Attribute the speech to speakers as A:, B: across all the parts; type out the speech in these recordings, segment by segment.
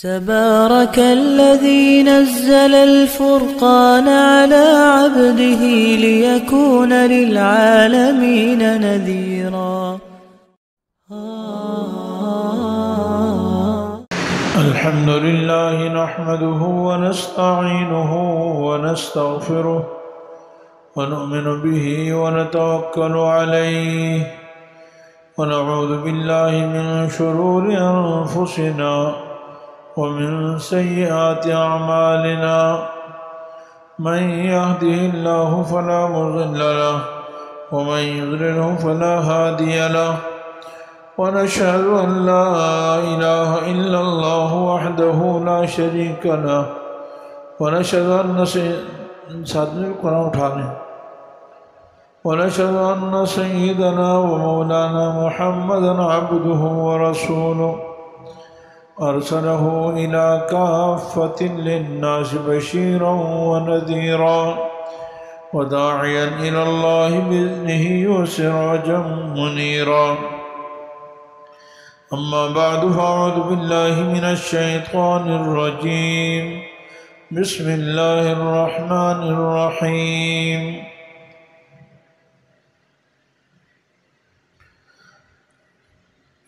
A: تبارك الذي نزل الفرقان على عبده ليكون للعالمين نذيرا.
B: الحمد لله نحمده ونستعينه ونستغفره ونؤمن به ونتوكل عليه ونعوذ بالله من شرور أنفسنا ومن سيئات أعمالنا من يهده الله فلا مضل له ومن يضلله فلا هادي له ونشهد أن لا إله إلا الله وحده لا شريك له ونشهد أن سيدنا ومولانا محمدا عبده ورسوله أرسله إلى كافة للناس بشيرا ونذيرا وداعيا إلى الله بإذنه وسراجا منيرا. أما بعد فأعوذ بالله من الشيطان الرجيم. بسم الله الرحمن الرحيم.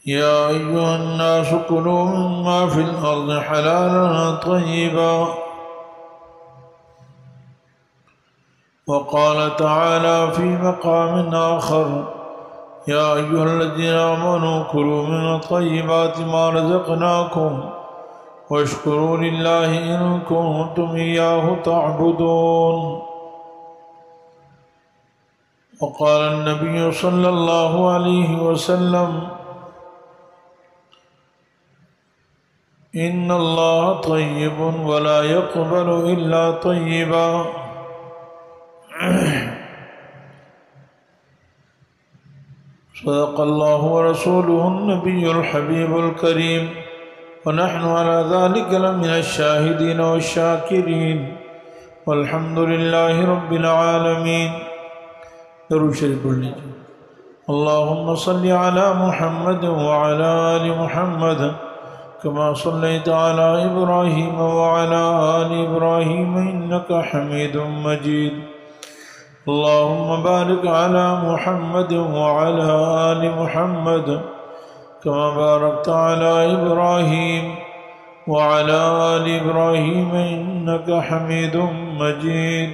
B: يا أيها الناس كلوا مما في الأرض حلالا طيبا. وقال تعالى في مقام آخر يا أيها الذين آمنوا كلوا من طيبات ما رزقناكم واشكروا لله إن كنتم إياه تعبدون. وقال النبي صلى الله عليه وسلم إن الله طيب ولا يقبل إلا طيبا. صدق الله ورسوله النبي الحبيب الكريم ونحن على ذلك لمن الشاهدين والشاكرين والحمد لله رب العالمين. درود شریف پڑھ لیجیے. اللهم صل على محمد وعلى آل محمد كما صليت على إبراهيم وعلى آل إبراهيم إنك حميد مجيد. اللهم بارك على محمد وعلى آل محمد كما باركت على إبراهيم وعلى آل إبراهيم إنك حميد مجيد.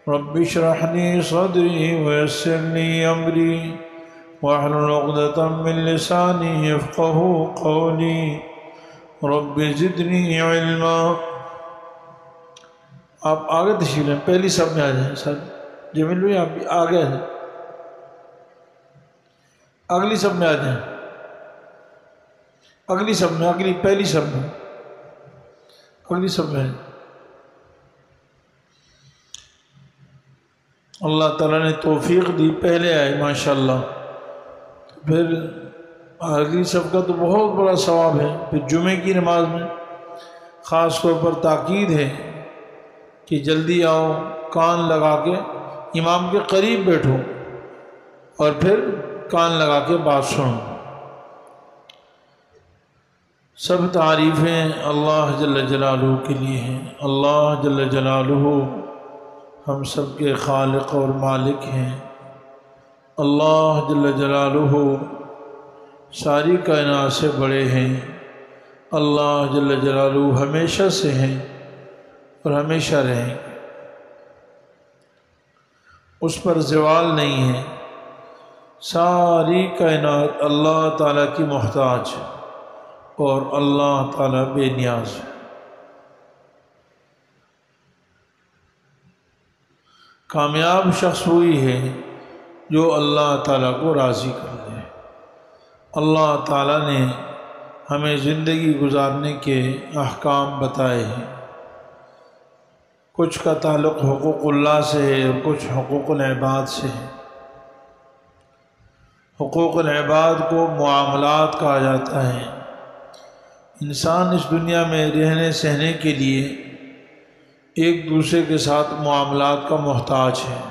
B: رب اشرح لي صدري ويسر لي أمري واحلل عقدة من لساني يفقهوا قولي رب زدني علما. آپ آگے تشریف لیں، پہلی سب میں آ جائیں. سر جمیل بھائی آپ آگے ہیں، اگلی سب میں آ جائیں. اگلی سب میں، پہلی سب میں، اگلی سب میں. اللہ تعالیٰ نے توفیق دی، پہلے آئے ماشاءاللہ. پھر اگلی سب کا تو بہت بڑا ثواب ہے. پھر جمعے کی نماز میں خاص طور پر تاکید ہے کہ جلدی آؤ، کان لگا کے امام کے قریب بیٹھو اور پھر کان لگا کے بات سنو. سب تعریفیں اللہ جل جلالہ کے لیے ہیں. اللہ جل جلالہ ہم سب کے خالق اور مالک ہیں. اللہ جل جلالہ ساری کائنات سے بڑے ہیں. اللہ جل جلالہ ہمیشہ سے ہیں اور ہمیشہ رہیں گے. اس پر زوال نہیں ہے. ساری کائنات اللہ تعالیٰ کی محتاج ہے اور اللہ تعالیٰ بے نیاز ہے. کامیاب شخص وہی ہے جو اللہ تعالیٰ کو راضی کر دے. اللہ تعالیٰ نے ہمیں زندگی گزارنے کے احکام بتائے ہیں. کچھ کا تعلق حقوق اللہ سے ہے اور کچھ حقوق العباد سے ہے. حقوق العباد کو معاملات کہا جاتا ہے. انسان اس دنیا میں رہنے سہنے کے لیے ایک دوسرے کے ساتھ معاملات کا محتاج ہے،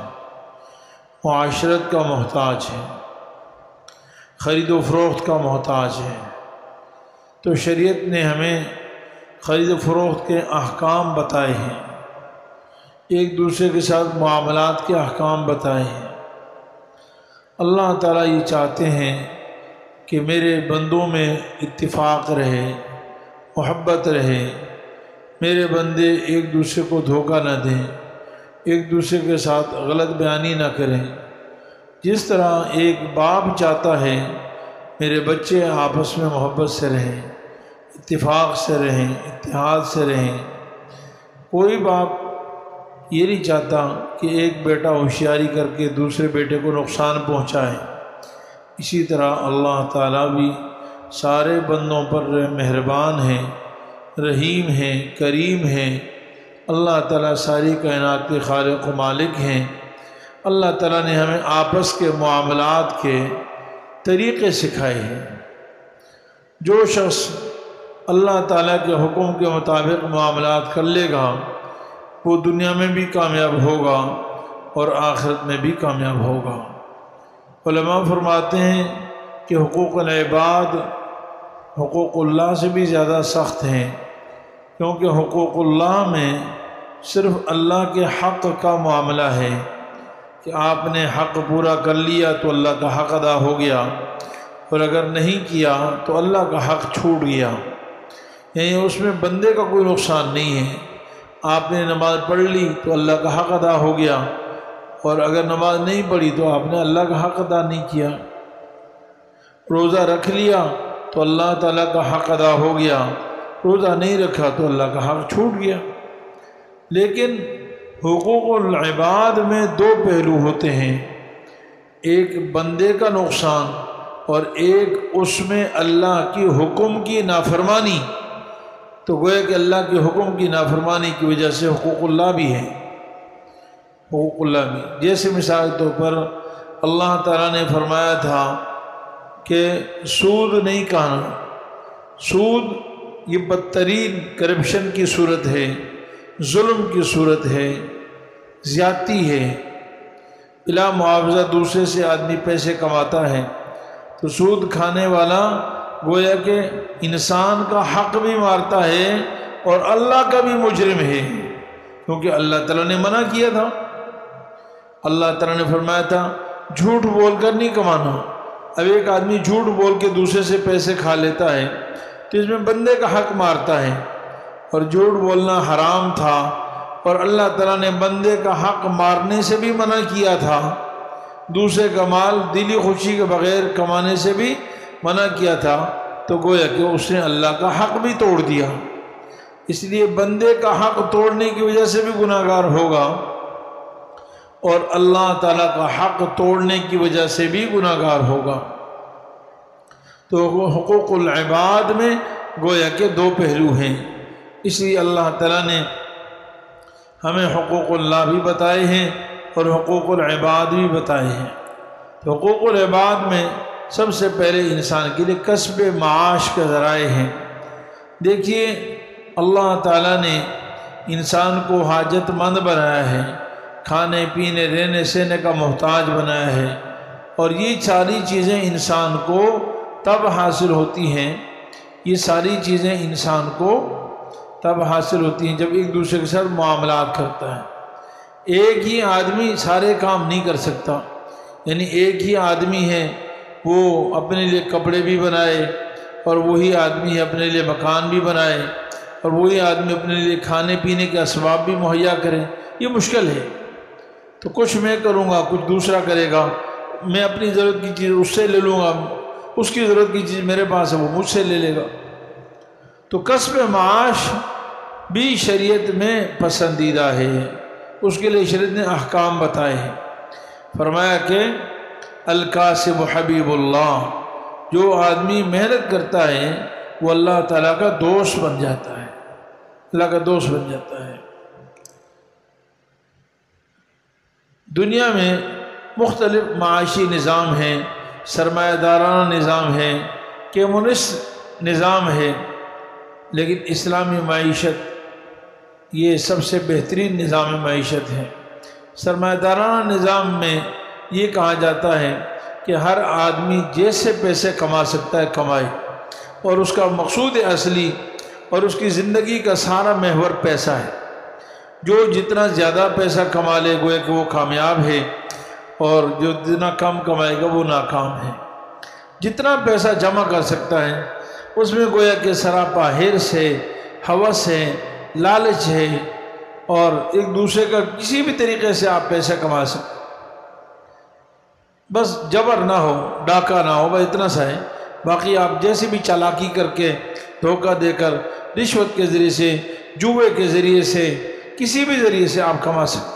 B: معاشرت کا محتاج ہے، خرید و فروخت کا محتاج ہے. تو شریعت نے ہمیں خرید و فروخت کے احکام بتائے ہیں، ایک دوسرے کے ساتھ معاملات کے احکام بتائے ہیں۔ اللہ تعالیٰ یہ چاہتے ہیں کہ میرے بندوں میں اتفاق رہے، محبت رہے، میرے بندے ایک دوسرے کو دھوکہ نہ دیں، ایک دوسرے کے ساتھ غلط بیانی نہ کریں۔ جس طرح ایک باپ چاہتا ہے میرے بچے آپس میں محبت سے رہیں، اتفاق سے رہیں، اتحاد سے رہیں۔ کوئی باپ یہ نہیں چاہتا کہ ایک بیٹا ہوشیاری کر کے دوسرے بیٹے کو نقصان پہنچائے۔ اسی طرح اللہ تعالیٰ بھی سارے بندوں پر مہربان ہیں، رحیم ہیں، کریم ہیں۔ اللہ تعالیٰ ساری کائنات کے خالق و مالک ہیں۔ اللہ تعالیٰ نے ہمیں آپس کے معاملات کے طریقے سکھائے ہیں۔ جو شخص اللہ تعالیٰ کے حکم کے مطابق معاملات کر لے گا وہ دنیا میں بھی کامیاب ہوگا اور آخرت میں بھی کامیاب ہوگا۔ علماء فرماتے ہیں کہ حقوق العباد حقوق اللہ سے بھی زیادہ سخت ہیں، کیونکہ حقوق اللہ میں صرف اللہ کے حق کا معاملہ ہے کہ آپ نے حق پورا کر لیا تو اللہ کا حق ادا ہو گیا، اور اگر نہیں کیا تو اللہ کا حق چھوٹ گیا۔ یعنی اس میں بندے کا کوئی نقصان نہیں ہے۔ آپ نے نماز پڑھ لی تو اللہ کا حق ادا ہو گیا، اور اگر نماز نہیں پڑھی تو آپ نے اللہ کا حق ادا نہیں کیا۔ روزہ رکھ لیا تو اللہ تعالیٰ کا حق ادا ہو گیا، روزہ نہیں رکھا تو اللہ کا حق چھوٹ گیا۔ لیکن حقوق العباد میں دو پہلو ہوتے ہیں، ایک بندے کا نقصان اور ایک اس میں اللہ کی حکم کی نافرمانی۔ تو گویا کہ اللہ کے حکم کی نافرمانی کی وجہ سے حقوق اللہ بھی ہے، حقوق اللہ بھی۔ جیسے مثال کے طور پر اللہ تعالیٰ نے فرمایا تھا کہ سود نہیں کھانا۔ سود یہ بدترین کرپشن کی صورت ہے، ظلم کی صورت ہے، زیادتی ہے۔ بلا معاوضہ دوسرے سے آدمی پیسے کماتا ہے، تو سود کھانے والا گویا کہ انسان کا حق بھی مارتا ہے اور اللہ کا بھی مجرم ہے، کیونکہ اللہ تعالیٰ نے منع کیا تھا۔ اللہ تعالیٰ نے فرمایا تھا جھوٹ بول کر نہیں کمانا۔ اب ایک آدمی جھوٹ بول کے دوسرے سے پیسے کھا لیتا ہے تو اس میں بندے کا حق مارتا ہے، اور جھوٹ بولنا حرام تھا، اور اللہ تعالیٰ نے بندے کا حق مارنے سے بھی منع کیا تھا، دوسرے کا مال دلی خوشی کے بغیر کمانے سے بھی منع کیا تھا۔ تو گویا کہ اس نے اللہ کا حق بھی توڑ دیا۔ اس لیے بندے کا حق توڑنے کی وجہ سے بھی گناہ گار ہوگا، اور اللہ تعالیٰ کا حق توڑنے کی وجہ سے بھی گناہ گار ہوگا۔ تو حقوق العباد میں گویا کہ دو پہلو ہیں، اس لیے اللہ تعالیٰ نے ہمیں حقوق اللہ بھی بتائے ہیں اور حقوق العباد بھی بتائے ہیں۔ تو حقوق العباد میں سب سے پہلے انسان کے لیے کسب معاش کے ذرائع ہیں۔ دیکھیے اللہ تعالیٰ نے انسان کو حاجت مند بنایا ہے، کھانے پینے رہنے سہنے کا محتاج بنایا ہے، اور یہ ساری چیزیں انسان کو تب حاصل ہوتی ہیں، یہ ساری چیزیں انسان کو تب حاصل ہوتی ہیں جب ایک دوسرے کے ساتھ معاملات کرتا ہے۔ ایک ہی آدمی سارے کام نہیں کر سکتا، یعنی ایک ہی آدمی ہے وہ اپنے لیے کپڑے بھی بنائے، اور وہی آدمی اپنے لیے مکان بھی بنائے، اور وہی آدمی اپنے لیے کھانے پینے کے اسباب بھی مہیا کرے، یہ مشکل ہے۔ تو کچھ میں کروں گا، کچھ دوسرا کرے گا، میں اپنی ضرورت کی چیز اس سے لے لوں گا، اس کی ضرورت کی چیز میرے پاس ہے وہ مجھ سے لے لے گا۔ تو کسب معاش بھی شریعت میں پسندیدہ ہے، اس کے لیے شریعت نے احکام بتائے ہیں۔ فرمایا کہ الکاسب حبیب اللہ، جو آدمی محنت کرتا ہے وہ اللہ تعالیٰ کا دوست بن جاتا ہے، اللہ کا دوست بن جاتا ہے۔ دنیا میں مختلف معاشی نظام ہیں، سرمایہ دارانہ نظام ہے، کمیونسٹ نظام ہے، لیکن اسلامی معیشت یہ سب سے بہترین نظام معیشت ہے۔ سرمایہ دارانہ نظام میں یہ کہا جاتا ہے کہ ہر آدمی جیسے پیسے کما سکتا ہے کمائے، اور اس کا مقصود اصلی اور اس کی زندگی کا سارا محور پیسہ ہے۔ جو جتنا زیادہ پیسہ کما لے گویا کہ وہ کامیاب ہے، اور جو جتنا کم کمائے گا وہ ناکام ہے۔ جتنا پیسہ جمع کر سکتا ہے اس میں گویا کہ سراپا حرص ہے، ہوس ہے، لالچ ہے، اور ایک دوسرے کا کسی بھی طریقے سے آپ پیسہ کما سکتے، بس جبر نہ ہو، ڈاکہ نہ ہو، بس اتنا سا ہے۔ باقی آپ جیسے بھی چالاکی کر کے، دھوکہ دے کر، رشوت کے ذریعے سے، جوئے کے ذریعے سے، کسی بھی ذریعے سے آپ کما سکتے۔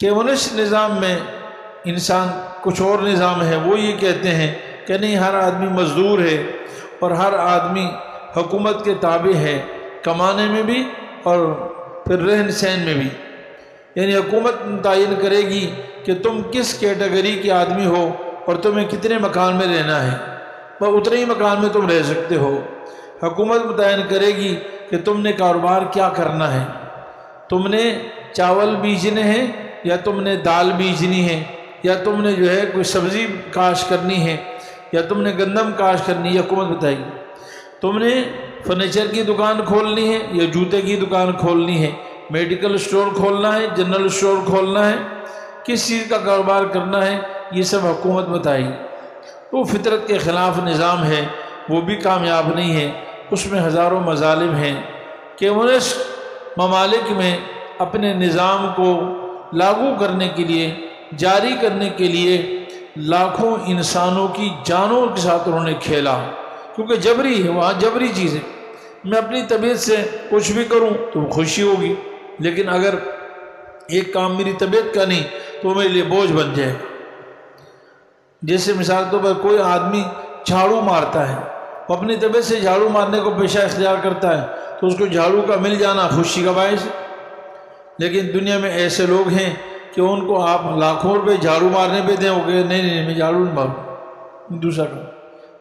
B: کمیونسٹ نظام میں انسان کچھ اور نظام ہے، وہ یہ کہتے ہیں کہ نہیں، ہر آدمی مزدور ہے اور ہر آدمی حکومت کے تابع ہے، کمانے میں بھی اور پھر رہن سہن میں بھی۔ یعنی حکومت متعین کرے گی کہ تم کس کیٹیگری کے آدمی ہو اور تمہیں کتنے مکان میں رہنا ہے، بس اتنے ہی مکان میں تم رہ سکتے ہو۔ حکومت متعین کرے گی کہ تم نے کاروبار کیا کرنا ہے، تم نے چاول بیجنے ہیں یا تم نے دال بیجنی ہے، یا تم نے جو ہے کوئی سبزی کاشت کرنی ہے، یا تم نے گندم کاشت کرنی ہے، حکومت بتائے گی۔ تم نے فرنیچر کی دکان کھولنی ہے یا جوتے کی دکان کھولنی ہے، میڈیکل اسٹور کھولنا ہے، جنرل اسٹور کھولنا ہے، کس چیز کا کاروبار کرنا ہے، یہ سب حکومت بتائے گی۔ وہ فطرت کے خلاف نظام ہے، وہ بھی کامیاب نہیں ہے، اس میں ہزاروں مظالم ہیں۔ کمیونسٹ ممالک میں اپنے نظام کو لاگو کرنے کے لیے، جاری کرنے کے لیے لاکھوں انسانوں کی جانوں کے ساتھ انہوں نے کھیلا، کیونکہ جبری ہے، وہاں جبری چیز ہے۔ میں اپنی طبیعت سے کچھ بھی کروں تو خوشی ہوگی، لیکن اگر ایک کام میری طبیعت کا نہیں تو وہ میرے لیے بوجھ بن جائے گا۔ جیسے مثال طور پر کوئی آدمی جھاڑو مارتا ہے، وہ اپنی طبیعت سے جھاڑو مارنے کو پیشہ اختیار کرتا ہے تو اس کو جھاڑو کا مل جانا خوشی کا باعث ہے۔ لیکن دنیا میں ایسے لوگ ہیں کہ ان کو آپ لاکھوں روپے جھاڑو مارنے پہ دیں، وہ کہ نہیں میں جھاڑو نہیں ماروں، دوسرا کام،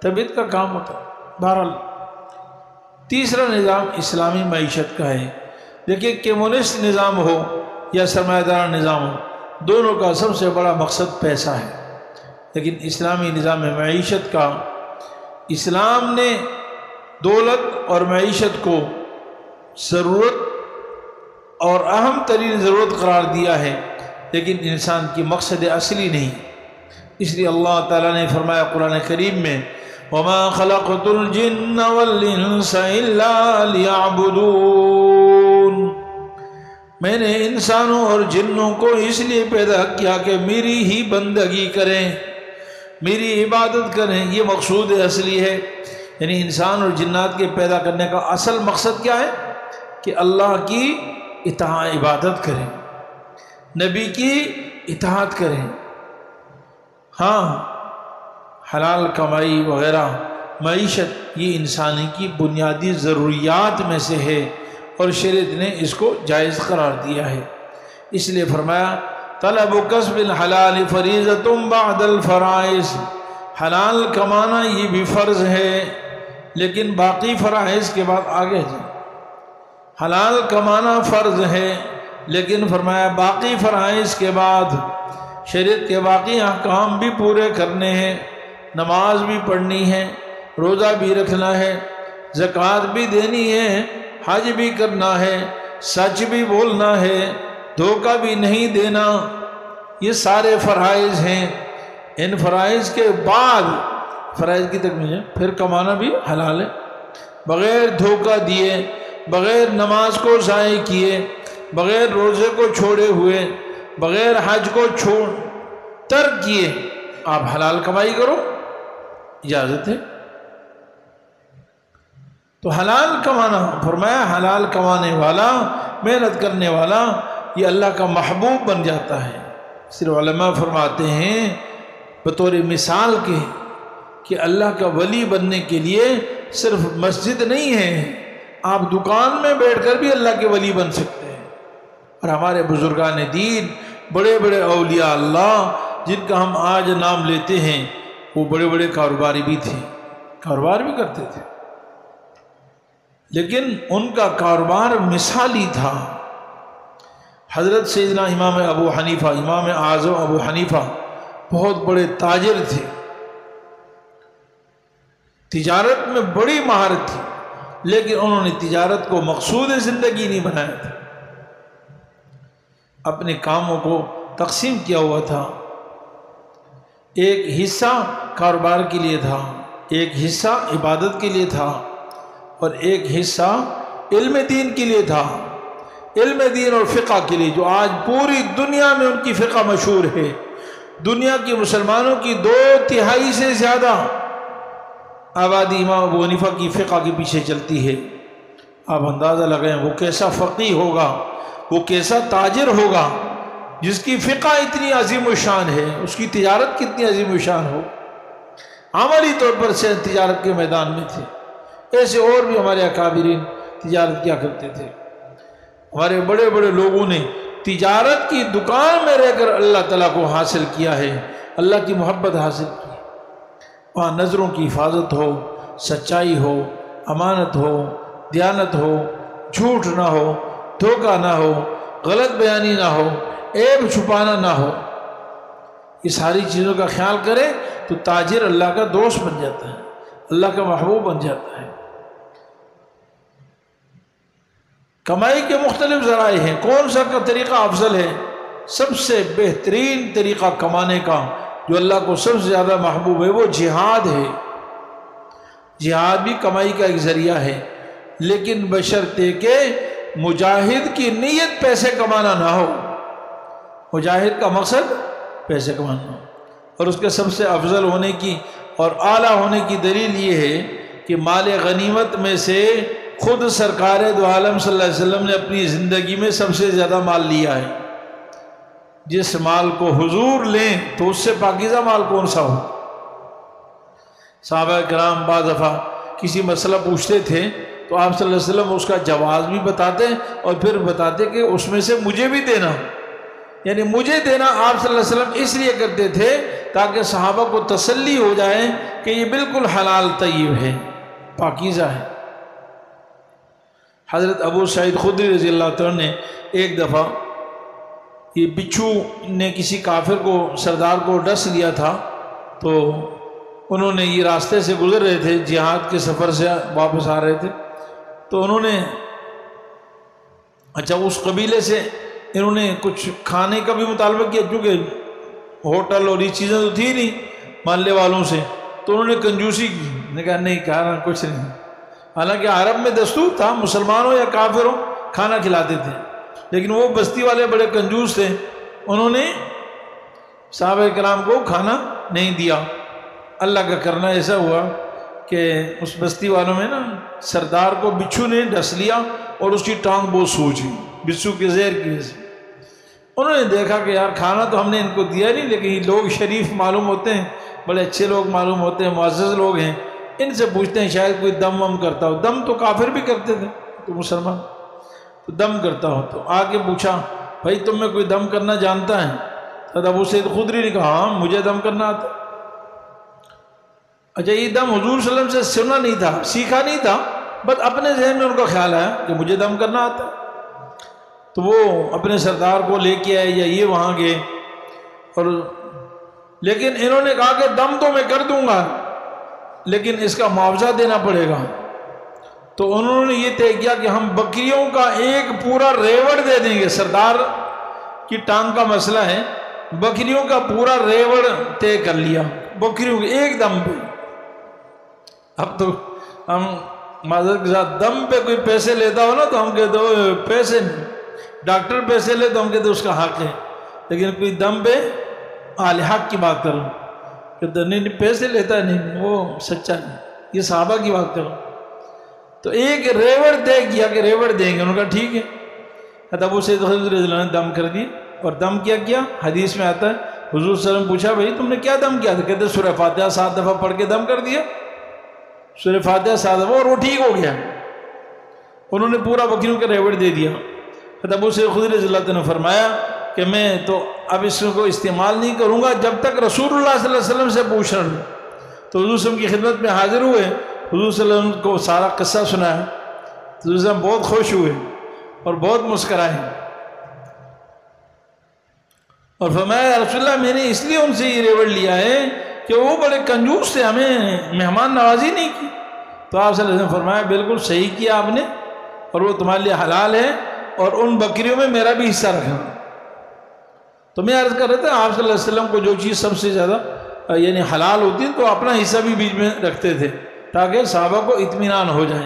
B: طبیعت کا کام ہوتا ہے۔ بہرحال تیسرا نظام اسلامی معیشت کا ہے۔ دیکھیے کمیونسٹ نظام ہو یا سرمایہ دار نظام ہو، دونوں کا سب سے بڑا مقصد پیسہ ہے، لیکن اسلامی نظام معیشت کا، اسلام نے دولت اور معیشت کو ضرورت اور اہم ترین ضرورت قرار دیا ہے، لیکن انسان کی مقصد اصلی نہیں۔ اس لیے اللہ تعالیٰ نے فرمایا قرآن کریم میں، وَمَا خَلَقْتُ الْجِنَّ وَالْإِنسَ إِلَّا لِيَعْبُدُونَ، میں نے انسانوں اور جنوں کو اس لیے پیدا کیا کہ میری ہی بندگی کریں، میری عبادت کریں، یہ مقصود اصلی ہے۔ یعنی انسان اور جنات کے پیدا کرنے کا اصل مقصد کیا ہے؟ کہ اللہ کی اطاعت، عبادت کریں، نبی کی اطاعت کریں۔ ہاں، حلال کمائی وغیرہ معیشت یہ انسانی کی بنیادی ضروریات میں سے ہے، اور شریعت نے اس کو جائز قرار دیا ہے۔ اس لیے فرمایا طلب کسب الحلال فریضۃ بعد الفرائض، حلال کمانا یہ بھی فرض ہے، لیکن باقی فرائض کے بعد آگے جائیں۔ حلال کمانا فرض ہے، لیکن فرمایا باقی فرائض کے بعد شریعت کے باقی احکام بھی پورے کرنے ہیں، نماز بھی پڑھنی ہے، روزہ بھی رکھنا ہے، زکوٰۃ بھی دینی ہے، حج بھی کرنا ہے، سچ بھی بولنا ہے، دھوکہ بھی نہیں دینا، یہ سارے فرائض ہیں۔ ان فرائض کے بعد فرائض کی تکمیل ہے، پھر کمانا بھی حلال ہے، بغیر دھوکہ دیے، بغیر نماز کو ضائع کیے، بغیر روزے کو چھوڑے ہوئے، بغیر حج کو ترک کیے آپ حلال کمائی کرو، اجازت ہے۔ تو حلال کمانا، فرمایا حلال کمانے والا، محنت کرنے والا یہ اللہ کا محبوب بن جاتا ہے۔ صرف علماء فرماتے ہیں بطور مثال کے کہ اللہ کا ولی بننے کے لیے صرف مسجد نہیں ہے، آپ دکان میں بیٹھ کر بھی اللہ کے ولی بن سکتے ہیں۔ اور ہمارے بزرگان دین، بڑے بڑے اولیاء اللہ جن کا ہم آج نام لیتے ہیں، وہ بڑے بڑے کاروباری بھی تھے، کاروبار بھی کرتے تھے، لیکن ان کا کاروبار مثالی تھا۔ حضرت سیدنا امام ابو حنیفہ، امام اعظم ابو حنیفہ بہت بڑے تاجر تھے، تجارت میں بڑی مہارت تھی، لیکن انہوں نے تجارت کو مقصود زندگی نہیں بنایا تھا، اپنے کاموں کو تقسیم کیا ہوا تھا۔ ایک حصہ کاروبار کے لیے تھا، ایک حصہ عبادت کے لیے تھا، اور ایک حصہ علم دین کے لیے تھا، علم دین اور فقہ کے لیے، جو آج پوری دنیا میں ان کی فقہ مشہور ہے۔ دنیا کے مسلمانوں کی 2/3 سے زیادہ آبادی امام ابو حنیفہ کی فقہ کے پیچھے چلتی ہے۔ آپ اندازہ لگائیں وہ کیسا فقیہ ہوگا، وہ کیسا تاجر ہوگا جس کی فقہ اتنی عظیم الشان ہے، اس کی تجارت کتنی عظیم الشان ہو۔ عملی طور پر سے تجارت کے میدان میں تھے۔ ایسے اور بھی ہمارے اکابرین تجارت کیا کرتے تھے۔ ہمارے بڑے بڑے لوگوں نے تجارت کی دکان میں رہ کر اللہ تعالیٰ کو حاصل کیا ہے، اللہ کی محبت حاصل کی۔ وہاں نظروں کی حفاظت ہو، سچائی ہو، امانت ہو، دیانت ہو، جھوٹ نہ ہو، دھوکہ نہ ہو، غلط بیانی نہ ہو، عیب چھپانا نہ ہو، یہ ساری چیزوں کا خیال کرے تو تاجر اللہ کا دوست بن جاتا ہے، اللہ کا محبوب بن جاتا ہے۔ کمائی کے مختلف ذرائع ہیں، کون سا کا طریقہ افضل ہے؟ سب سے بہترین طریقہ کمانے کا جو اللہ کو سب سے زیادہ محبوب ہے وہ جہاد ہے۔ جہاد بھی کمائی کا ایک ذریعہ ہے، لیکن بشرطے کہ مجاہد کی نیت پیسے کمانا نہ ہو۔ مجاہد کا مقصد پیسے کمانا ہو، اور اس کے سب سے افضل ہونے کی اور اعلیٰ ہونے کی دلیل یہ ہے کہ مال غنیمت میں سے خود سرکار دو عالم صلی اللہ علیہ وسلم نے اپنی زندگی میں سب سے زیادہ مال لیا ہے۔ جس مال کو حضور لیں تو اس سے پاکیزہ مال کون سا ہو؟ صحابہ کرام بعض دفعہ کسی مسئلہ پوچھتے تھے تو آپ صلی اللہ علیہ وسلم اس کا جواز بھی بتاتے اور پھر بتاتے کہ اس میں سے مجھے بھی دینا، یعنی مجھے دینا آپ صلی اللہ علیہ وسلم اس لیے کرتے تھے تاکہ صحابہ کو تسلی ہو جائے کہ یہ بالکل حلال طیب ہے، پاکیزہ ہے۔ حضرت ابو سعید خدری رضی اللہ تعالیٰ نے ایک دفعہ یہ بچھو نے کسی کافر کو سردار کو ڈس لیا تھا، تو انہوں نے یہ راستے سے گزر رہے تھے، جہاد کے سفر سے واپس آ رہے تھے، تو انہوں نے اس قبیلے سے انہوں نے کچھ کھانے کا بھی مطالبہ کیا، کیونکہ ہوٹل اور یہ چیزیں تو تھی نہیں محلے والوں سے، تو انہوں نے کنجوسی کی، نے کہا نہیں کھانا کچھ نہیں۔ حالانکہ عرب میں دستور تھا مسلمان ہو یا کافر ہو کھانا کھلاتے تھے، لیکن وہ بستی والے بڑے کنجوس تھے، انہوں نے صحابہ کرام کو کھانا نہیں دیا۔ اللہ کا کرنا ایسا ہوا کہ اس بستی والوں میں سردار کو بچھو نے ڈس لیا اور اس کی ٹانگ بہت سوجی بچھو کے زہر کی وجہ سے۔ انہوں نے دیکھا کہ یار کھانا تو ہم نے ان کو دیا نہیں، لیکن یہ لوگ شریف معلوم ہوتے ہیں، بڑے اچھے لوگ معلوم ہوتے ہیں، معزز لوگ ہیں، ان سے پوچھتے ہیں شاید کوئی دم وم کرتا ہو۔ دم تو کافر بھی کرتے تھے، تو مسلمان تو دم کرتا ہو، تو آگے پوچھا بھائی تم میں کوئی دم کرنا جانتا ہے؟ حضرت ابو سعید خدری نے کہا ہاں مجھے دم کرنا آتا۔ اچھا یہ دم حضور صلی اللہ علیہ وسلم سے سنا نہیں تھا، سیکھا نہیں تھا، بس اپنے ذہن میں ان کا خیال آیا کہ مجھے دم کرنا آتا، تو وہ اپنے سردار کو لے کے آئے یا یہ وہاں گئے، اور لیکن انہوں نے کہا کہ دم تو میں کر دوں گا لیکن اس کا معاوضہ دینا پڑے گا۔ تو انہوں نے یہ طے کیا کہ ہم بکریوں کا ایک پورا ریوڑ دے دیں گے، سردار کی ٹانگ کا مسئلہ ہے، بکریوں کا پورا ریوڑ طے کر لیا، بکریوں کے ایک دم پہ۔ اب تو ہم معذرت کے ساتھ دم پہ کوئی پیسے لیتا ہو نا تو ہم کہتے ہو پیسے، ڈاکٹر پیسے لے تو ہم کہتے اس کا حق ہے، لیکن کوئی دم پہ اہل حق کی بات کرو کہ نہیں پیسے لیتا ہے، نہیں وہ سچا نہیں، یہ صحابہ کی بات کرو۔ تو ایک ریوڑ طے کیا کہ ریوڑ دیں گے، انہوں نے کہا ٹھیک ہے۔ حضرت ابو سعید خدری رضی اللہ عنہ نے دم کر دی، اور دم کیا حدیث میں آتا ہے حضور صلی اللہ علیہ وسلم پوچھا بھائی تم نے کیا دم کیا تھا؟ کہتے سورہ فاتحہ 7 دفعہ پڑھ کے دم کر دیا، سورہ فاتحہ 7 دفعہ، اور وہ ٹھیک ہو گیا، انہوں نے پورا بکریوں کا ریوڑ دے دیا۔ حضرت ابو سعید خدری رضی اللہ عنہ نے فرمایا کہ میں تو اب اس کو استعمال نہیں کروں گا جب تک رسول اللہ صلی اللہ علیہ وسلم سے پوچھ رہا ہوں۔ تو حضور صلی اللہ علیہ وسلم کی خدمت میں حاضر ہوئے، حضور صلی اللہ علیہ وسلم کو سارا قصہ سنایا، تو حضور صلی اللہ علیہ وسلم بہت خوش ہوئے اور بہت مسکرائے، اور فرمایا رسول اللہ میں نے اس لیے ان سے یہ ریوڑ لیا ہے کہ وہ بڑے کنجوس تھے، ہمیں مہمان نوازی نہیں کی، تو آپ صلی اللہ علیہ وسلم فرمایا بالکل صحیح کیا آپ نے، اور وہ تمہارے لیے حلال ہے، اور ان بکریوں میں میرا بھی حصہ رکھنا۔ تو میں عرض کر رہا تھا آپ صلی اللہ علیہ وسلم کو جو چیز سب سے زیادہ یعنی حلال ہوتی ہے تو اپنا حصہ بھی بیچ میں رکھتے تھے تاکہ صحابہ کو اطمینان ہو جائے۔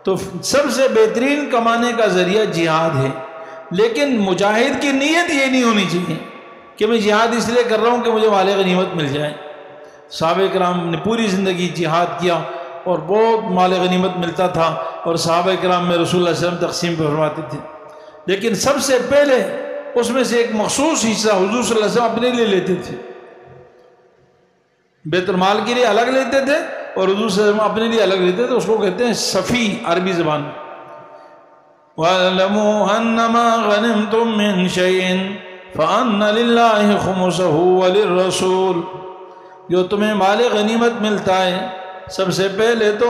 B: تو سب سے بہترین کمانے کا ذریعہ جہاد ہے، لیکن مجاہد کی نیت یہ نہیں ہونی چاہیے کہ میں جہاد اس لیے کر رہا ہوں کہ مجھے مال غنیمت مل جائے۔ صحابہ کرام نے پوری زندگی جہاد کیا اور بہت مال غنیمت ملتا تھا، اور صحابہ کرام میں رسول اللہ صلی اللہ علیہ وسلم تقسیم فرماتے تھے، لیکن سب سے پہلے اس میں سے ایک مخصوص حصہ حضور صلی اللہ علیہ وسلم اپنے لیے لیتے تھے، بیت المال کے لیے الگ لیتے تھے اور حضور صلی اللہ علیہ وسلم اپنے لیے الگ لیتے تھے۔ اس کو کہتے ہیں صفی عربی زبان میں۔ وَاعْلَمُوا أَنَّمَا غَنِمْتُم مِّن شَيْءٍ فَأَنَّ لِلَّهِ خُمُسَهُ وَلِلرَّسُولِ، جو تمہیں مال غنیمت ملتا ہے سب سے پہلے تو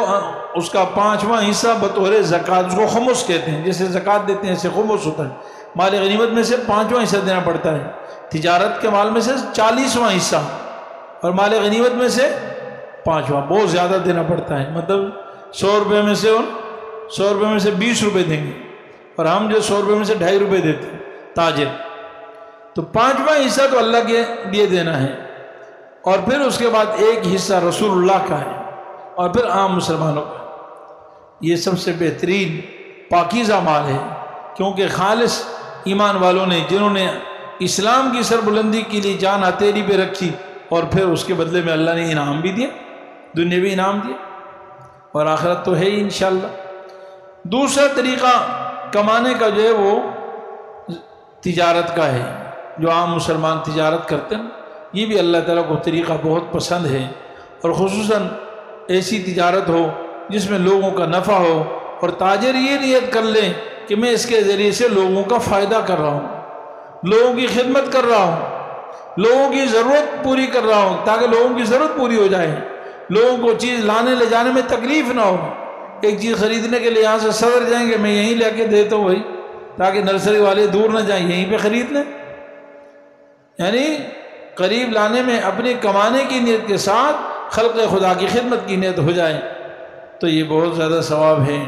B: اس کا 5واں حصہ بطور زکوٰۃ، اس کو خمس کہتے ہیں، جیسے زکوٰۃ دیتے ہیں ایسے خمس ہوتا ہے۔ مال غنیمت میں سے 5واں حصہ دینا پڑتا ہے، تجارت کے مال میں سے 40واں حصہ، اور مال غنیمت میں سے 5واں، بہت زیادہ دینا پڑتا ہے۔ مطلب 100 روپے میں سے 20 روپے دیں گے، اور ہم جو 100 روپے میں سے 2.5 روپے دیتے ہیں تاجر، تو 5واں حصہ تو اللہ کے لیے دینا ہے، اور پھر اس کے بعد ایک حصہ رسول اللہ کا ہے، اور پھر عام مسلمانوں کا۔ یہ سب سے بہترین پاکیزہ مال ہے، کیونکہ خالص ایمان والوں نے جنہوں نے اسلام کی سربلندی کے لیے جان ہتھیلی پہ رکھی، اور پھر اس کے بدلے میں اللہ نے انعام بھی دیا، دنیاوی انعام دیا، اور آخرت تو ہے ہی انشاءاللہ۔ دوسرا طریقہ کمانے کا جو ہے وہ تجارت کا ہے، جو عام مسلمان تجارت کرتے ہیں، یہ بھی اللہ تعالیٰ کو طریقہ بہت پسند ہے، اور خصوصاً ایسی تجارت ہو جس میں لوگوں کا نفع ہو، اور تاجر یہ نیت کر لیں کہ میں اس کے ذریعے سے لوگوں کا فائدہ کر رہا ہوں، لوگوں کی خدمت کر رہا ہوں، لوگوں کی ضرورت پوری کر رہا ہوں، تاکہ لوگوں کی ضرورت پوری ہو جائے، لوگوں کو چیز لانے لے جانے میں تکلیف نہ ہو۔ ایک چیز خریدنے کے لیے یہاں سے صدر جائیں گے، میں یہیں لے کے دیتا ہوں بھائی، تاکہ نرسری والے دور نہ جائیں، یہیں پہ خرید لیں۔ یعنی قریب لانے میں اپنی کمانے کی نیت کے ساتھ خلق خدا کی خدمت کی نیت ہو جائے تو یہ بہت زیادہ ثواب ہے۔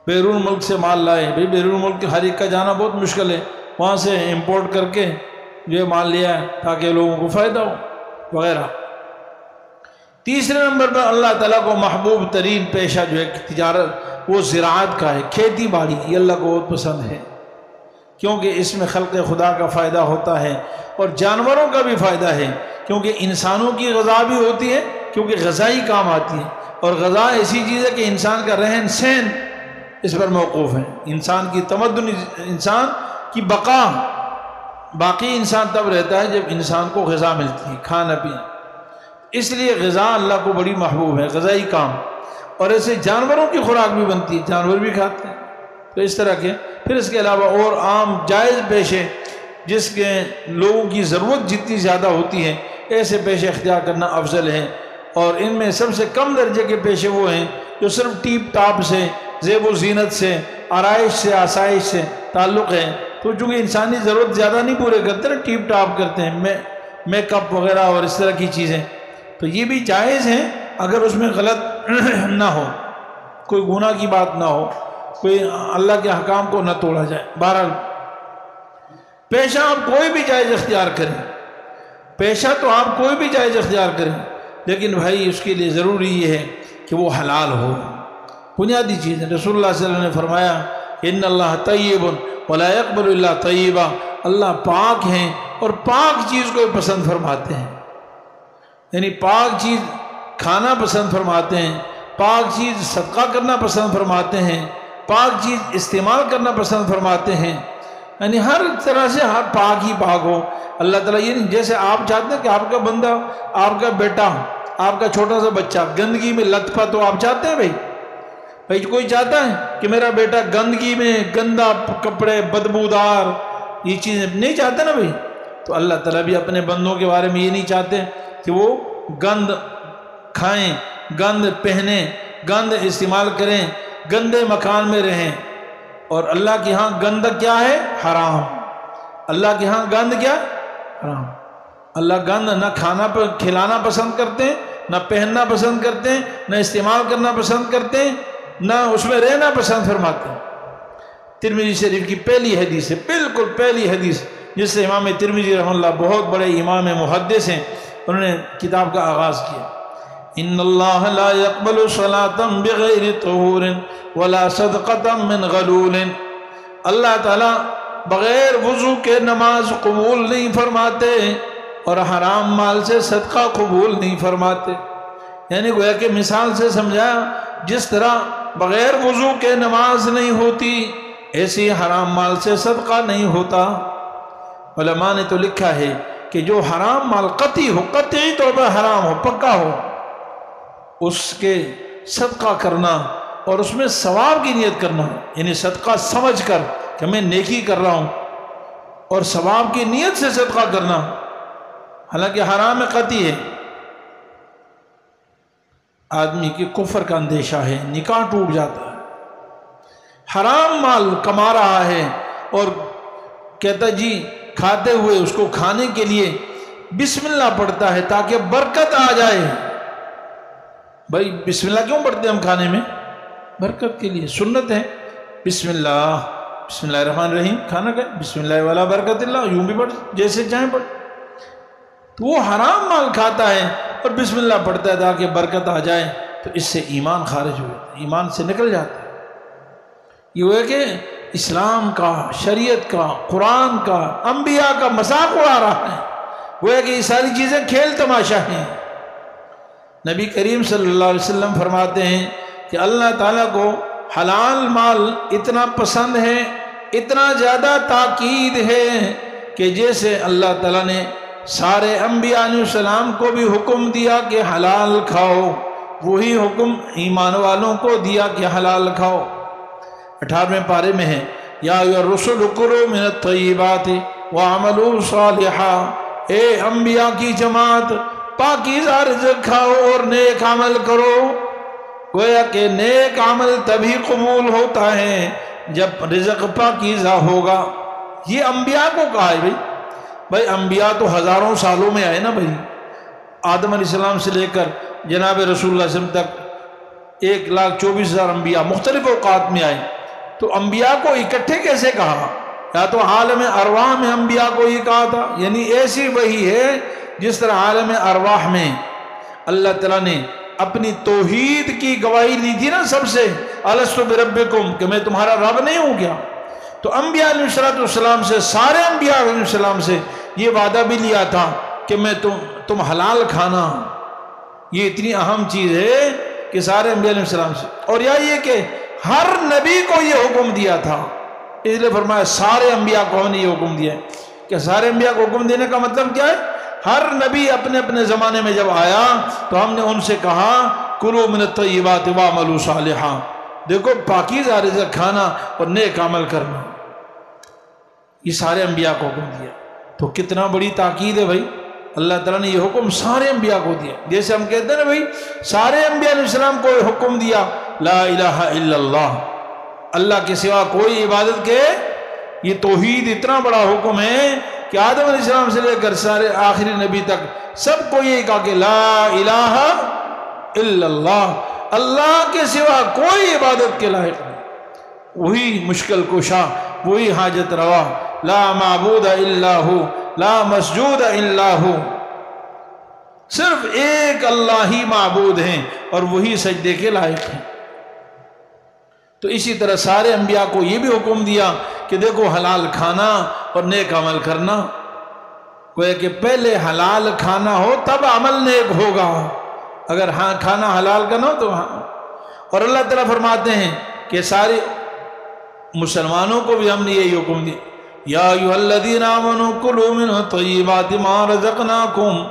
B: بیرون ملک سے مال لائے، بھائی بیرون ملک ہر ایک کا جانا بہت مشکل ہے، وہاں سے امپورٹ کر کے جو مال لیا ہے تاکہ لوگوں کو فائدہ ہو وغیرہ۔ تیسرے نمبر پر اللہ تعالیٰ کو محبوب ترین پیشہ جو ہے تجارت، وہ زراعت کا ہے، کھیتی باڑی، یہ اللہ کو بہت پسند ہے، کیونکہ اس میں خلق خدا کا فائدہ ہوتا ہے اور جانوروں کا بھی فائدہ ہے، کیونکہ انسانوں کی غذا بھی ہوتی ہے، کیونکہ غذائی کام آتی ہے، اور غذا ایسی چیز ہے کہ انسان کا رہن سہن اس پر موقوف ہے، انسان کی تمدن، انسان کی بقا، باقی انسان تب رہتا ہے جب انسان کو غذا ملتی ہے، کھانا پینا، اس لیے غذا اللہ کو بڑی محبوب ہے، غذائی کام، اور ایسے جانوروں کی خوراک بھی بنتی ہے، جانور بھی کھاتے ہیں، تو اس طرح کے پھر اس کے علاوہ اور عام جائز پیشے جس کے لوگوں کی ضرورت جتنی زیادہ ہوتی ہے، ایسے پیشے اختیار کرنا افضل ہے، اور ان میں سب سے کم درجے کے پیشے وہ ہیں جو صرف ٹیپ ٹاپ سے، زیب و زینت سے، آرائش سے، آسائش سے تعلق ہے، تو چونکہ انسانی ضرورت زیادہ نہیں پورے کرتے نا، ٹیپ ٹاپ کرتے ہیں، میک اپ وغیرہ اور اس طرح کی چیزیں، تو یہ بھی جائز ہیں اگر اس میں غلط نہ ہو، کوئی گناہ کی بات نہ ہو، کوئی اللہ کے حکام کو نہ توڑا جائے۔ بہرحال پیشہ آپ کوئی بھی جائز اختیار کریں، پیشہ تو آپ کوئی بھی جائز اختیار کریں، لیکن بھائی اس کے لیے ضروری یہ ہے کہ وہ حلال ہو، بنیادی چیز ہے۔ رسول اللہ صلی اللہ علیہ وسلم نے فرمایا ان اللہ طیب ولا یقبل الا طیبا، اللہ پاک ہیں اور پاک چیز کو پسند فرماتے ہیں، یعنی پاک چیز کھانا پسند فرماتے ہیں، پاک چیز صدقہ کرنا پسند فرماتے ہیں، پاک چیز استعمال کرنا پسند فرماتے ہیں، یعنی ہر طرح سے ہر پاک ہی پاک ہو اللہ تعالیٰ۔ یہ نہیں جیسے آپ چاہتے ہیں کہ آپ کا بندہ، آپ کا بیٹا، آپ کا چھوٹا سا بچہ گندگی میں لت پت ہو، آپ چاہتے ہیں بھائی کوئی چاہتا ہے کہ میرا بیٹا گندگی میں، گندا کپڑے، بدبودار یہ چیزیں نہیں چاہتے نا بھائی، تو اللہ تعالیٰ بھی اپنے بندوں کے بارے میں یہ نہیں چاہتے کہ وہ گند کھائیں، گند پہنیں، گند استعمال کریں، گندے مکان میں رہیں، اور اللہ کے ہاں گند کیا ہے؟ حرام۔ اللہ کے ہاں گند کیا؟ حرام۔ اللہ گند نہ کھانا کھلانا پسند کرتے ہیں، نہ پہننا پسند کرتے ہیں، نہ استعمال کرنا پسند کرتے ہیں، نہ اس میں رہنا پسند فرماتے ہیں۔ ترمذی شریف کی پہلی حدیث ہے، بالکل پہلی حدیث، جس سے امام ترمذی رحمہ اللہ بہت بڑے امام محدث ہیں، انہوں نے کتاب کا آغاز کیا۔ ان اللہ لا يقبل صلاة بغیر طہور ولا صدقة من غلول، اللہ تعالیٰ بغیر وضو کے نماز قبول نہیں فرماتے اور حرام مال سے صدقہ قبول نہیں فرماتے۔ یعنی گویا کہ مثال سے سمجھایا، جس طرح بغیر وضو کے نماز نہیں ہوتی، ایسی حرام مال سے صدقہ نہیں ہوتا۔ علماء نے تو لکھا ہے کہ جو حرام مال قطعی ہو، قطعی طور پر حرام ہو، پکا ہو، اس کے صدقہ کرنا اور اس میں ثواب کی نیت کرنا، یعنی صدقہ سمجھ کر کہ میں نیکی کر رہا ہوں اور ثواب کی نیت سے صدقہ کرنا، حالانکہ حرام قطعی ہے، آدمی کے کفر کا اندیشہ ہے، نکاح ٹوٹ جاتا ہے۔ حرام مال کما رہا ہے اور کہتا جی کھاتے ہوئے اس کو کھانے کے لیے بسم اللہ پڑھتا ہے تاکہ برکت آ جائے۔ بھائی بسم اللہ کیوں پڑھتے ہیں ہم کھانے میں؟ برکت کے لیے، سنت ہے، بسم اللہ الرحمن الرحیم، کھانا کھائے بسم اللہ والا برکت اللہ، یوں بھی پڑھ جیسے چاہیں پڑھ۔ تو وہ حرام مال کھاتا ہے اور بسم اللہ پڑھتا ہے تاکہ برکت آ جائے، تو اس سے ایمان خارج ہو جاتا ہے، ایمان سے نکل جاتا ہے۔ یہ ہے کہ اسلام کا، شریعت کا، قرآن کا، انبیاء کا مذاق اڑا رہا ہے۔ وہ ہے کہ یہ ساری چیزیں کھیل تماشا ہیں۔ نبی کریم صلی اللہ علیہ وسلم فرماتے ہیں کہ اللہ تعالیٰ کو حلال مال اتنا پسند ہے، اتنا زیادہ تاکید ہے کہ جیسے اللہ تعالیٰ نے سارے انبیاء علیہ السلام کو بھی حکم دیا کہ حلال کھاؤ، وہی حکم ایمان والوں کو دیا کہ حلال کھاؤ۔ 18ویں پارے میں ہے یا ایھا الرسل کلوا من الطیبات واعملوا صالحا، اے انبیاء کی جماعت پاکیزہ رزق کھاؤ اور نیک عمل کرو۔ گویا کہ نیک عمل تبھی قبول ہوتا ہے جب رزق پاکیزہ ہوگا۔ یہ انبیاء کو کہا ہے بھائی انبیاء تو ہزاروں سالوں میں آئے نا بھائی، آدم علیہ السلام سے لے کر جناب رسول اللہ صلی اللہ علیہ وسلم تک 1,24,000 انبیاء مختلف اوقات میں آئے، تو انبیاء کو اکٹھے کیسے کہا؟ یا تو عالم ارواح میں انبیاء کو یہ کہا تھا، یعنی ایسی وہی ہے جس طرح عالم ارواح میں اللہ تعالیٰ نے اپنی توحید کی گواہی لی تھی نا سب سے، الستو بربکم، کہ میں تمہارا رب نہیں ہوں کیا؟ تو انبیاء علیہ السلام سے، سارے انبیاء علیہ السلام سے یہ وعدہ بھی لیا تھا کہ میں تم حلال کھانا، یہ اتنی اہم چیز ہے کہ سارے انبیاء علیہ السلام سے۔ اور یہ کہ ہر نبی کو یہ حکم دیا تھا، اس لیے فرمایا سارے انبیاء کو ہم نے یہ حکم دیا ہے۔ کہ سارے انبیاء کو حکم دینے کا مطلب کیا ہے؟ ہر نبی اپنے اپنے زمانے میں جب آیا تو ہم نے ان سے کہا کلوا من الطیبات واعملوا صالحا، دیکھو پاکیزہ رزق کھانا اور نیک عمل کرنا، یہ سارے انبیاء کو حکم دیا۔ تو کتنا بڑی تاکید ہے بھائی، اللہ تعالیٰ نے یہ حکم سارے انبیاء کو دیا۔ جیسے ہم کہتے ہیں نا بھائی سارے انبیاء علیہ السلام کو حکم دیا لا الہ الا اللہ، اللہ کے سوا کوئی عبادت کے، یہ توحید اتنا بڑا حکم ہے کہ آدم علیہ السلام سے لے کر سارے آخری نبی تک سب کو یہ کہا کہ لا الہ الا اللہ، اللہ کے سوا کوئی عبادت کے لائق نہیں، وہی مشکل کشا، وہی حاجت روا، لا معبود الا ہو، لا مسجود الا ہو، صرف ایک اللہ ہی معبود ہیں اور وہی سجدے کے لائق ہیں۔ تو اسی طرح سارے انبیاء کو یہ بھی حکم دیا کہ دیکھو حلال کھانا اور نیک عمل کرنا، گویا کہ پہلے حلال کھانا ہو تب عمل نیک ہوگا، اگر ہاں کھانا حلال کا نہ ہو تو ہاں۔ اور اللہ تعالیٰ فرماتے ہیں کہ سارے مسلمانوں کو بھی ہم نے یہی حکم دیا یا ایھا الذین آمنوا کلوا من طیبات ما رزقناکم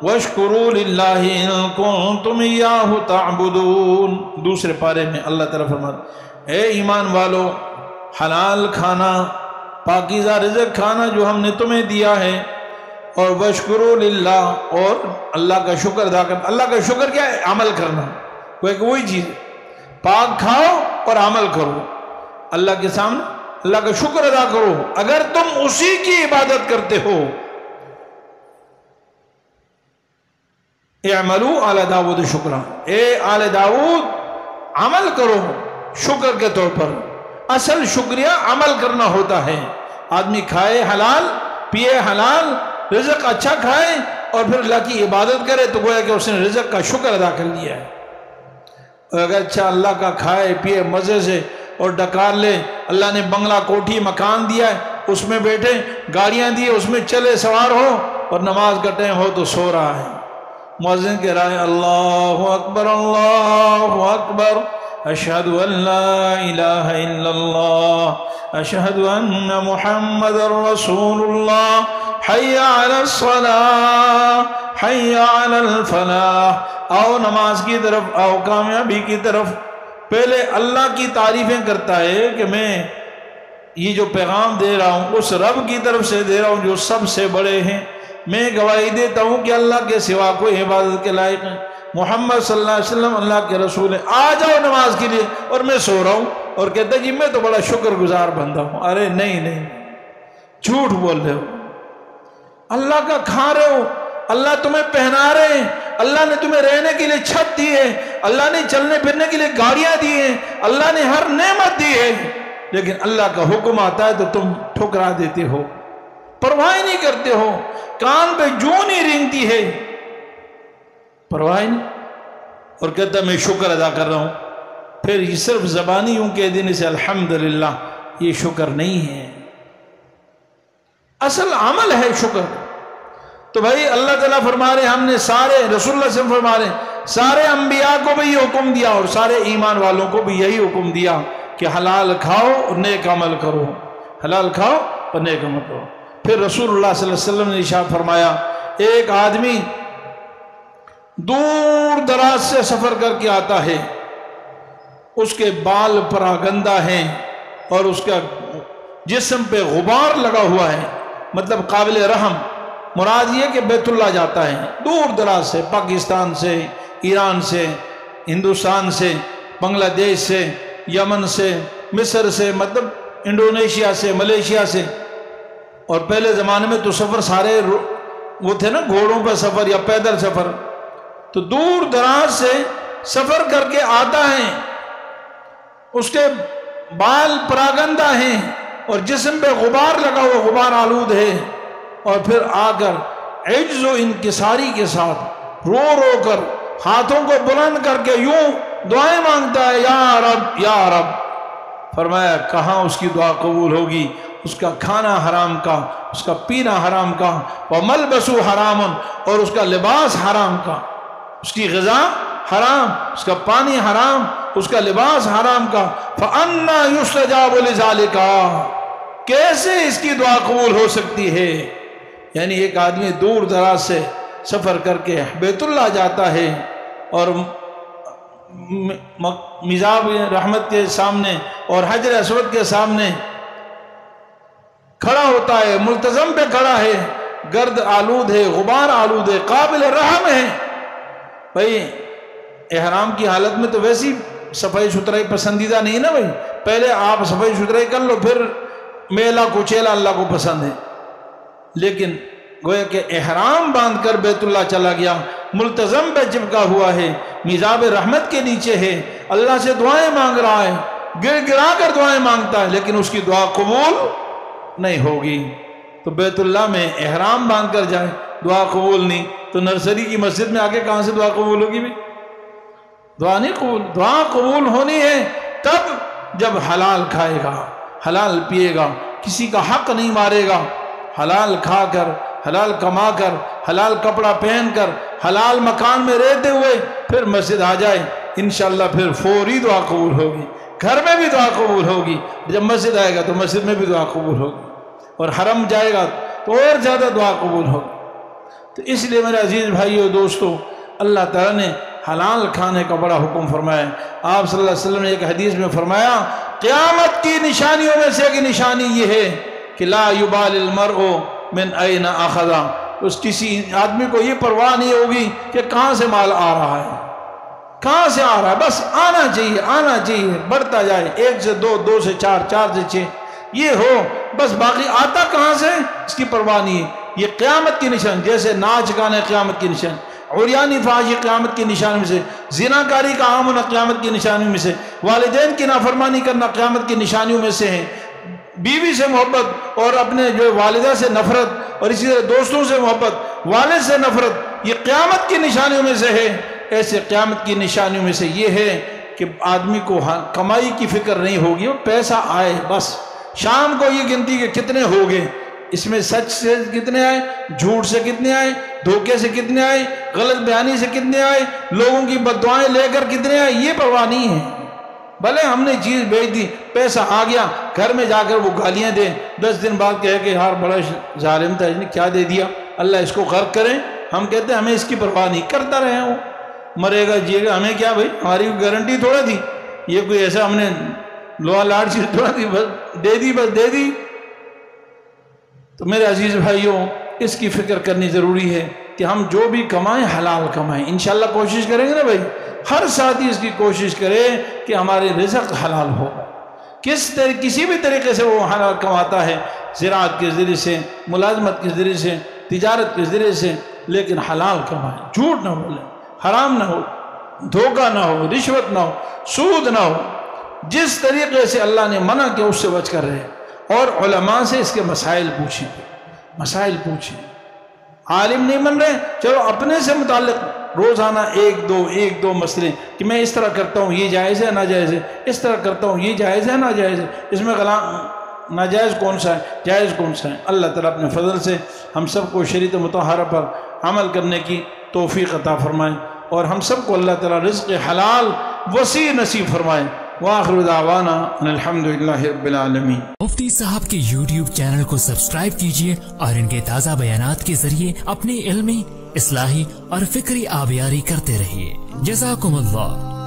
B: واشکروا للہ ان کنتم ایاہ تعبدون۔ دوسرے پارے میں اللہ تعالیٰ فرماتے ہیں اے ایمان والو، حلال کھانا، پاکیزہ رزق کھانا جو ہم نے تمہیں دیا ہے، اور واشکروا للہ، اور اللہ کا شکر ادا کرنا۔ اللہ کا شکر کیا ہے؟ عمل کرنا، وہی چیز ہے، پاک کھاؤ اور عمل کرو، اللہ کے سامنے اللہ کا شکر ادا کرو اگر تم اسی کی عبادت کرتے ہو۔ اعملوا آل داود شکرا، اے آل داود عمل کرو شکر کے طور پر۔ اصل شکریہ عمل کرنا ہوتا ہے، آدمی کھائے حلال، پیے حلال، رزق اچھا کھائے اور پھر اللہ کی عبادت کرے تو گویا کہ اس نے رزق کا شکر ادا کر لیا ہے۔ اور اگر اچھا اللہ کا کھائے پیے مزے سے اور ڈکار لے، اللہ نے بنگلہ کوٹھی مکان دیا ہے اس میں بیٹھے، گاڑیاں دی اس میں چلے سوار ہو اور نماز کا ٹائم ہو تو سو رہا ہے، مؤذن کہہ رہا ہے اللہ اکبر اللہ اکبر، اشہد ان لا الہ الا اللہ، اشہد ان محمد رسول اللہ، حی علی الصلاۃ حی علی الفلاح، آؤ نماز کی طرف، آؤ کامیابی کی طرف۔ پہلے اللہ کی تعریفیں کرتا ہے کہ میں یہ جو پیغام دے رہا ہوں اس رب کی طرف سے دے رہا ہوں جو سب سے بڑے ہیں، میں گواہی دیتا ہوں کہ اللہ کے سوا کوئی عبادت کے لائق ہے، محمد صلی اللہ علیہ وسلم اللہ کے رسول ہیں، آ جاؤ نماز کے لیے، اور میں سو رہا ہوں، اور کہتا ہے جی میں تو بڑا شکر گزار بندہ ہوں۔ ارے نہیں، جھوٹ بول رہے ہو، اللہ کا کھا رہے ہو، اللہ تمہیں پہنا رہے ہیں، اللہ نے تمہیں رہنے کے لیے چھت دی ہے، اللہ نے چلنے پھرنے کے لیے گاڑیاں دی ہیں، اللہ نے ہر نعمت دی ہے، لیکن اللہ کا حکم آتا ہے تو تم ٹھکرا دیتے ہو، پرواہ نہیں کرتے ہو، کان پہ جوں نہیں رینگتی ہے، پرواہ نہیں، اور کہتا ہے میں شکر ادا کر رہا ہوں۔ پھر یہ صرف زبانی یوں کہہ دینے سے الحمدللہ یہ شکر نہیں ہے، اصل عمل ہے شکر۔ تو بھائی اللہ تعالیٰ فرما رہے ہم نے سارے، رسول اللہ صلی اللہ علیہ وسلم فرما رہے سارے انبیاء کو بھی یہ حکم دیا اور سارے ایمان والوں کو بھی یہی حکم دیا کہ حلال کھاؤ اور نیک عمل کرو، حلال کھاؤ اور نیک عمل کرو۔ پھر رسول اللہ صلی اللہ علیہ وسلم نے ارشاد فرمایا ایک آدمی دور دراز سے سفر کر کے آتا ہے، اس کے بال پراگندہ ہیں اور اس کا جسم پہ غبار لگا ہوا ہے، مطلب قابل رحم، مراد یہ کہ بیت اللہ جاتا ہے دور دراز سے، پاکستان سے، ایران سے، ہندوستان سے، بنگلہ دیش سے، یمن سے، مصر سے، مطلب انڈونیشیا سے، ملیشیا سے۔ اور پہلے زمانے میں تو سفر سارے وہ تھے نا گھوڑوں پہ سفر یا پیدل سفر، تو دور دراز سے سفر کر کے آتا ہے، اس کے بال پراگندہ ہیں اور جسم پہ غبار لگا ہوا، غبار آلود ہے، اور پھر آ کر عجز و انکساری کے ساتھ رو رو کر ہاتھوں کو بلند کر کے یوں دعائیں مانگتا ہے، یا رب یا رب۔ فرمایا کہاں اس کی دعا قبول ہوگی، اس کا کھانا حرام کا، اس کا پینا حرام کا، وَمَلْبَسُ حَرَامٌ، اور اس کا لباس حرام کا، اس کی غذا حرام، اس کا پانی حرام، اس کا لباس حرام کا، فَأَنَّا يُسْتَجَابُ لِذَالِكَ، کیسے اس کی دعا قبول ہو سکتی ہے؟ یعنی ایک آدمی دور دراز سے سفر کر کے بیت اللہ جاتا ہے اور میزاب رحمت کے سامنے اور حجر اسود کے سامنے کھڑا ہوتا ہے، ملتزم پہ کھڑا ہے، گرد آلود ہے، غبار آلود ہے، قابل رحم ہے۔ بھائی احرام کی حالت میں تو ویسی صفائی ستھرائی پسندیدہ نہیں نا بھائی، پہلے آپ صفائی ستھرائی کر لو پھر میلا کچیلا اللہ کو پسند ہے، لیکن گویا کہ احرام باندھ کر بیت اللہ چلا گیا، ملتزم پہ چپکا ہوا ہے، میزاب رحمت کے نیچے ہے، اللہ سے دعائیں مانگ رہا ہے، گر گرا کر دعائیں مانگتا ہے، لیکن اس کی دعا قبول نہیں ہوگی۔ تو بیت اللہ میں احرام باندھ کر جائے، دعا قبول نہیں، تو نرسری کی مسجد میں آگے کہاں سے دعا قبول ہوگی بھی؟ دعا نہیں قبول۔ دعا قبول ہونی ہے تب جب حلال کھائے گا، حلال پیے گا، کسی کا حق نہیں مارے گا، حلال کھا کر، حلال کما کر، حلال کپڑا پہن کر، حلال مکان میں رہتے ہوئے پھر مسجد آ جائے، انشاءاللہ پھر فوری دعا قبول ہوگی، گھر میں بھی دعا قبول ہوگی، جب مسجد آئے گا تو مسجد میں بھی دعا قبول ہوگی، اور حرم جائے گا تو اور زیادہ دعا قبول ہوگی۔ تو اس لیے میرے عزیز بھائیو دوستو، اللہ تعالیٰ نے حلال کھانے کا بڑا حکم فرمایا ہے۔ آپ صلی اللہ علیہ وسلم نے ایک حدیث میں فرمایا قیامت کی نشانیوں میں سے ایک نشانی یہ ہے کہ لا یبال المرء من این اخذ، اس کسی آدمی کو یہ پرواہ نہیں ہوگی کہ کہاں سے مال آ رہا ہے، کہاں سے آ رہا ہے، بس آنا چاہیے، آنا چاہیے، بڑھتا جائے، 1 سے 2، 2 سے 4، 4 سے 6، یہ ہو بس، باقی آتا کہاں سے اس کی پرواہ نہیں ہے۔ یہ قیامت کی نشان، جیسے ناچ گانے قیامت کی نشان، عریانی فحاشی قیامت کی نشانی میں سے، زناکاری کا عام ہونا قیامت کی نشانیوں میں سے، والدین کی نافرمانی کرنا قیامت کی نشانیوں میں سے ہے، بیوی سے محبت اور اپنے جو والدہ سے نفرت، اور اسی طرح دوستوں سے محبت، والد سے نفرت، یہ قیامت کی نشانیوں میں سے ہے۔ ایسے قیامت کی نشانیوں میں سے یہ ہے کہ آدمی کو کمائی کی فکر نہیں ہوگی، وہ پیسہ آئے بس، شام کو یہ گنتی کہ کتنے ہو گئے، اس میں سچ سے کتنے آئے، جھوٹ سے کتنے آئے، دھوکے سے کتنے آئے، غلط بیانی سے کتنے آئے، لوگوں کی بددعائیں لے کر کتنے آئے، یہ پرواہ نہیں ہے۔ بھلے ہم نے چیز بیچ دی، پیسہ آ گیا، گھر میں جا کر وہ گالیاں دیں، 10 دن بعد کہے کہ یار بڑا ظالم تھا، اس نے کیا دے دیا، اللہ اس کو غرق کرے۔ ہم کہتے ہیں ہمیں اس کی پرواہ نہیں، کرتا رہے وہ مرے گا جیے گا، ہمیں کیا بھائی، ہماری گارنٹی تھوڑا تھی، یہ کوئی ایسا ہم نے لوہا لاٹ چیز تھوڑا تھی، بس دے دی۔ تو میرے عزیز بھائیوں، اس کی فکر کرنی ضروری ہے کہ ہم جو بھی کمائیں حلال کمائیں، انشاءاللہ کوشش کریں گے نا بھائی، ہر ساتھی اس کی کوشش کرے کہ ہمارے رزق حلال ہو، کسی بھی طریقے سے وہ حلال کماتا ہے، زراعت کے ذریعے سے، ملازمت کے ذریعے سے، تجارت کے ذریعے سے، لیکن حلال کمائیں، جھوٹ نہ بولیں، حرام نہ ہو، دھوکہ نہ ہو، رشوت نہ ہو، سود نہ ہو، جس طریقے سے اللہ نے منع کیا اس سے بچ کر رہے، اور علماء سے اس کے مسائل پوچھیں، عالم نہیں بن رہے، چلو اپنے سے متعلق روزانہ ایک دو مسئلے کہ میں اس طرح کرتا ہوں یہ جائز ہے ناجائز ہے، اس طرح کرتا ہوں یہ جائز ہے ناجائز ہے، اس میں ناجائز کون سا ہے، جائز کون سا ہے۔ اللہ تعالیٰ اپنے فضل سے ہم سب کو شریعت مطہرہ پر عمل کرنے کی توفیق عطا فرمائے، اور ہم سب کو اللہ تعالیٰ رزق حلال وسیع نصیب فرمائے۔ وآخر دعوانا ان الحمدللہ رب العالمین۔
C: مفتی صاحب کے YouTube چینل کو سبسکرائب کیجئے اور ان کے تازہ بیانات کے ذریعے اپنی علمی، اصلاحی اور فکری آبیاری کرتے رہیے۔ جزاکم اللہ۔